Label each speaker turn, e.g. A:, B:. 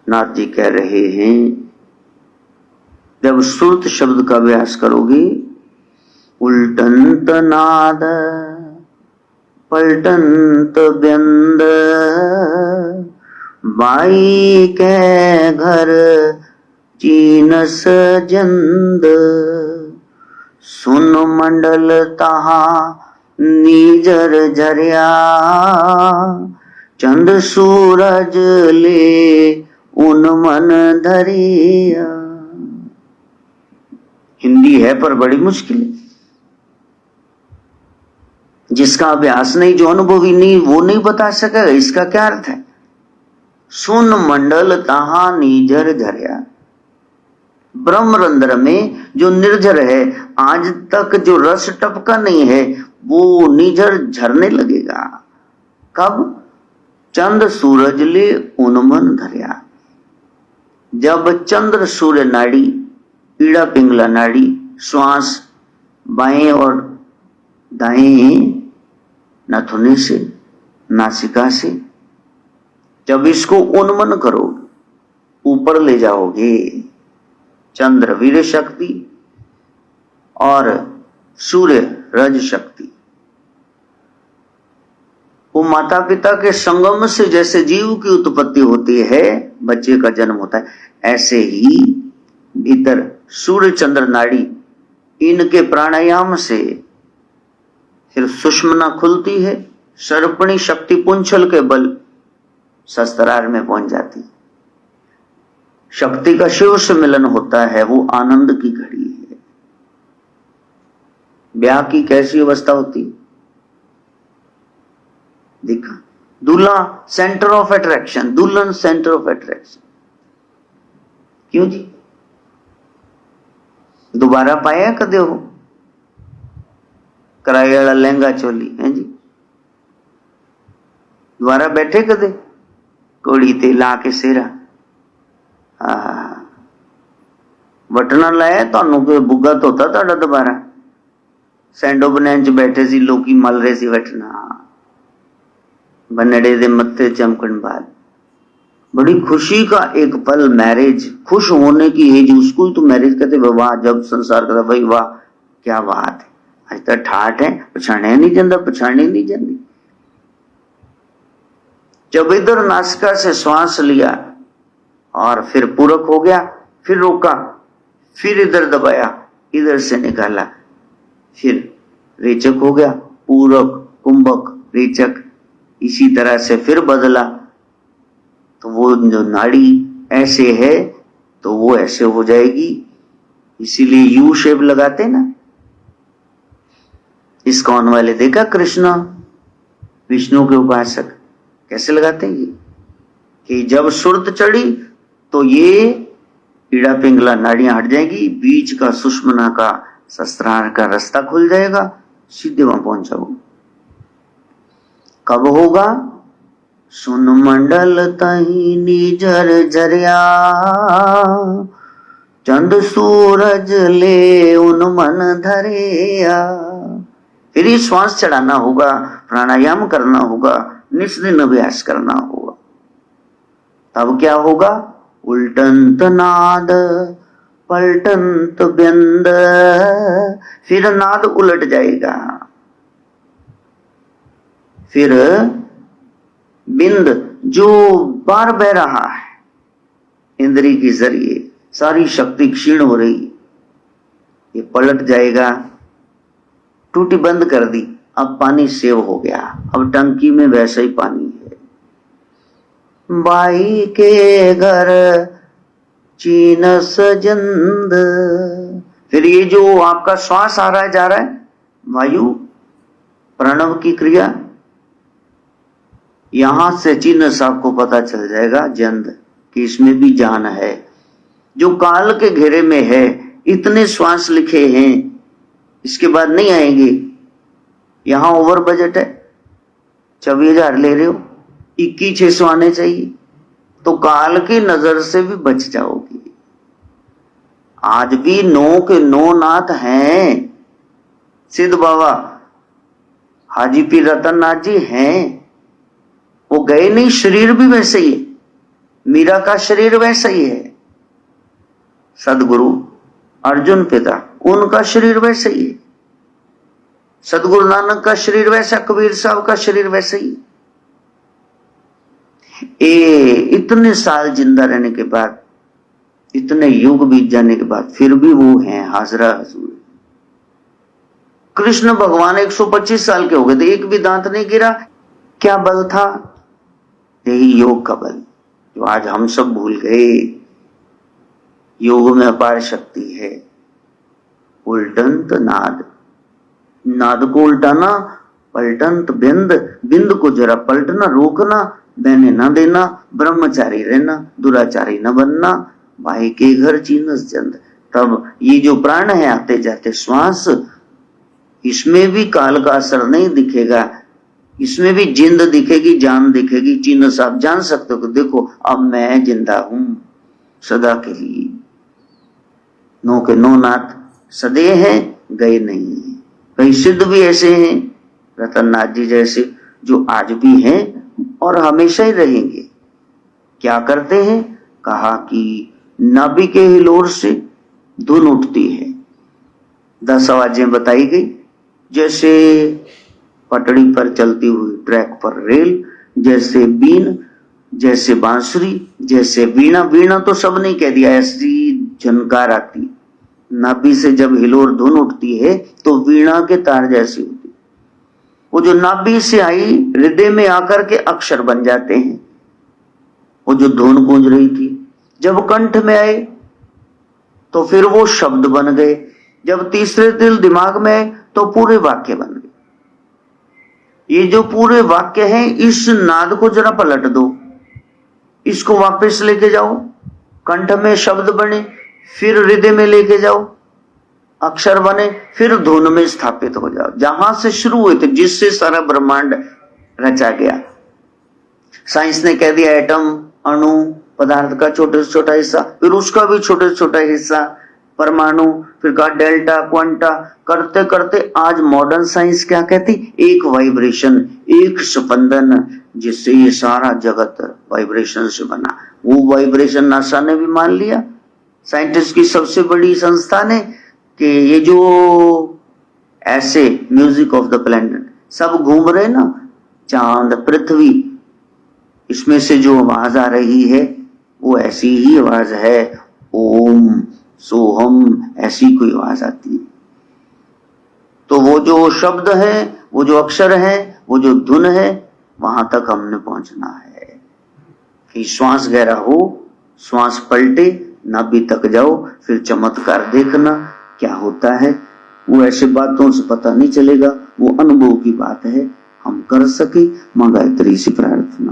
A: नाथ जी कह रहे हैं, जब श्रुत शब्द का अभ्यास करोगे, उल्टंत नाद पलटंत व्यंद, बाई के घर चीनस जंद, सुन मंडल तहा नीजर झरिया, चंद सूरज ले उन मन धरिया। हिंदी है पर बड़ी मुश्किल है। जिसका अभ्यास नहीं, जो अनुभवी नहीं, वो नहीं बता सकेगा इसका क्या अर्थ है। सुन मंडल तहा नीजर झरिया, ब्रह्मरंध्र में जो निर्झर है, आज तक जो रस टपका नहीं है, वो निझर झरने लगेगा। कब? चंद्र सूरज ले उन्मन धरिया, जब चंद्र सूर्य नाड़ी, ईड़ा पिंगला नाड़ी, श्वास बाएं और दाएं नाथुने से, नासिका से, जब इसको उन्मन करोगे, ऊपर ले जाओगे, चंद्र वीर शक्ति और सूर्य रज शक्ति, वो माता पिता के संगम से जैसे जीव की उत्पत्ति होती है, बच्चे का जन्म होता है, ऐसे ही भीतर सूर्य चंद्र नाड़ी, इनके प्राणायाम से फिर सुषमना खुलती है, सर्पणी शक्ति पुंछल के बल शस्त्रार में पहुंच जाती, शक्ति का शिव से मिलन होता है, वो आनंद की घड़ी है। ब्याह की कैसी अवस्था होती, देखा, दूल्हा सेंटर ऑफ अट्रैक्शन, दुल्हन सेंटर ऑफ अट्रैक्शन। क्यों जी? दोबारा पाया कदे हो कराए वाला लहंगा चोली है जी? दोबारा बैठे कदे कोड़ी ते ला के सेरा, वटना लाया ਤੁਹਾਨੂੰ ਕੋਈ ਬੁੱਗਾ ਧੋਤਾ ਤੁਹਾਡਾ ਦੁਬਾਰਾ, ਸੈਂਡੋ ਬਨੈਨ ਚ बैठे सी लोकी मल रहे सी वटना, बनड़े दे मत्थे चमकन बाद। बड़ी खुशी का एक पल, मैरिज, खुश होने की एज, उसको तो मैरिज कहते, वाह, जब संसार कहता भाई वाह क्या बात है, आज तक ठाठ है, पछाने नहीं जाता, पछाने नहीं जाती। जब इधर नासिका से श्वास लिया और फिर पूरक हो गया, फिर रोका, फिर इधर दबाया, इधर से निकाला, फिर रेचक हो गया, पूरक कुंभक रेचक, इसी तरह से फिर बदला, तो वो जो नाड़ी ऐसे है तो वो ऐसे हो जाएगी। इसीलिए यू शेप लगाते ना, इस्कॉन वाले देखा, कृष्णा विष्णु के उपासक कैसे लगाते हैं ये, कि जब सुरत चढ़ी तो ये ईड़ा पिंगला नाड़ियां हट जाएगी, बीच का सुषमना का शस्त्रार का रास्ता खुल जाएगा, सीधे वहां पहुंच जाओ। कब होगा? सुन मंडल तही निजर झरिया, चंद सूरज ले उन मन धरिया। फिर ही श्वास चढ़ाना होगा, प्राणायाम करना होगा, निस्दिन अभ्यास करना होगा। तब क्या होगा? उल्टंत नाद पलटंत व्यंद, फिर नाद उलट जाएगा, फिर बिंद जो बार बह रहा है इंद्री के जरिए, सारी शक्ति क्षीण हो रही, ये पलट जाएगा। टूटी बंद कर दी, अब पानी सेव हो गया, अब टंकी में वैसा ही पानी है। बाई के घर चीनस जंद, फिर ये जो आपका श्वास आ रहा है जा रहा है, वायु प्रणव की क्रिया, यहां से चिन्ह आपको पता चल जाएगा जंद कि इसमें भी जान है। जो काल के घेरे में है, इतने श्वास लिखे हैं, इसके बाद नहीं आएंगे। यहां ओवर बजट है, 24,000 ले रहे हो, 21,600 आने चाहिए, तो काल की नजर से भी बच जाओगे। आज भी 9 के 9 नाथ हैं, सिद्ध बाबा हाजी पीर रतन नाथ जी हैं, वो गए नहीं, शरीर भी वैसे ही है, मीरा का शरीर वैसा ही है, सदगुरु अर्जुन पिता उनका शरीर वैसा ही है, सदगुरु नानक का शरीर वैसा, कबीर साहब का शरीर वैसा ही। इतने साल जिंदा रहने के बाद, इतने युग बीत जाने के बाद फिर भी वो हैं हाजरा हजूर। कृष्ण भगवान 125 साल के हो गए थे, एक भी दांत नहीं गिरा। क्या बल था? यही योग का बल जो आज हम सब भूल गए। योग में अपार शक्ति है। उल्टंत नाद, नाद को उल्टाना, पलटंत बिंद, बिंद को जरा पलटना, रोकना, बहने न देना, ब्रह्मचारी रहना, दुराचारी न बनना, भाई के घर चीनस जंद। तब ये जो प्राण है आते जाते श्वास, इसमें भी काल का असर नहीं दिखेगा, इसमें भी जिंद दिखेगी, जान दिखेगी। चीनस आप जान सकते हो कि देखो अब मैं जिंदा हूं सदा के लिए। नो के नो नाथ सदे हैं, गए नहीं है। कई सिद्ध भी ऐसे हैं, रतननाथ जी जैसे, जो आज भी हैं और हमेशा ही रहेंगे। क्या करते हैं? कहा कि नाभि के हिलोर से धुन उठती है। 10 आवाजें बताई गई, जैसे पटड़ी पर चलती हुई ट्रैक पर रेल, जैसे बीन, जैसे बांसुरी, जैसे वीणा। वीणा तो सब नहीं कह दिया, ऐसी झनकार आती। नाभि से जब हिलोर धुन उठती है तो वीणा के तार जैसी होती। वो जो नाभि से आई हृदय में आकर के अक्षर बन जाते हैं। वो जो धुन गूंज रही थी जब कंठ में आए तो फिर वो शब्द बन गए। जब तीसरे तिल दिमाग में आए तो पूरे वाक्य बन गए। ये जो पूरे वाक्य हैं, इस नाद को जरा पलट दो, इसको वापस लेके जाओ। कंठ में शब्द बने, फिर हृदय में लेके जाओ, अक्षर बने, फिर धुन में स्थापित हो जाओ। जहां से शुरू हुए थे, जिससे सारा ब्रह्मांड रचा गया। साइंस ने कह दिया एटम, अणु, पदार्थ का छोटे से छोटा हिस्सा, फिर उसका भी छोटे से छोटा हिस्सा परमाणु, फिर कहा डेल्टा, क्वांटा, करते करते आज मॉडर्न साइंस क्या कहती? एक वाइब्रेशन, एक स्पंदन, जिससे ये सारा जगत वाइब्रेशन से बना। वो वाइब्रेशन नासा ने भी मान लिया, साइंटिस्ट की सबसे बड़ी संस्था ने, कि ये जो ऐसे म्यूजिक ऑफ द प्लैनेट सब घूम रहे ना, चांद, पृथ्वी, इसमें से जो आवाज आ रही है वो ऐसी ही आवाज है, ओम सोहम, ऐसी कोई आवाज आती है। तो वो जो शब्द है, वो जो अक्षर है, वो जो धुन है, वहां तक हमने पहुंचना है कि श्वास गहरा हो, श्वास पलटे, नाभि तक जाओ, फिर चमत्कार देखना क्या होता है। वो ऐसे बातों से पता नहीं चलेगा, वो अनुभव की बात है। हम कर सके, मां गायत्री से प्रार्थना।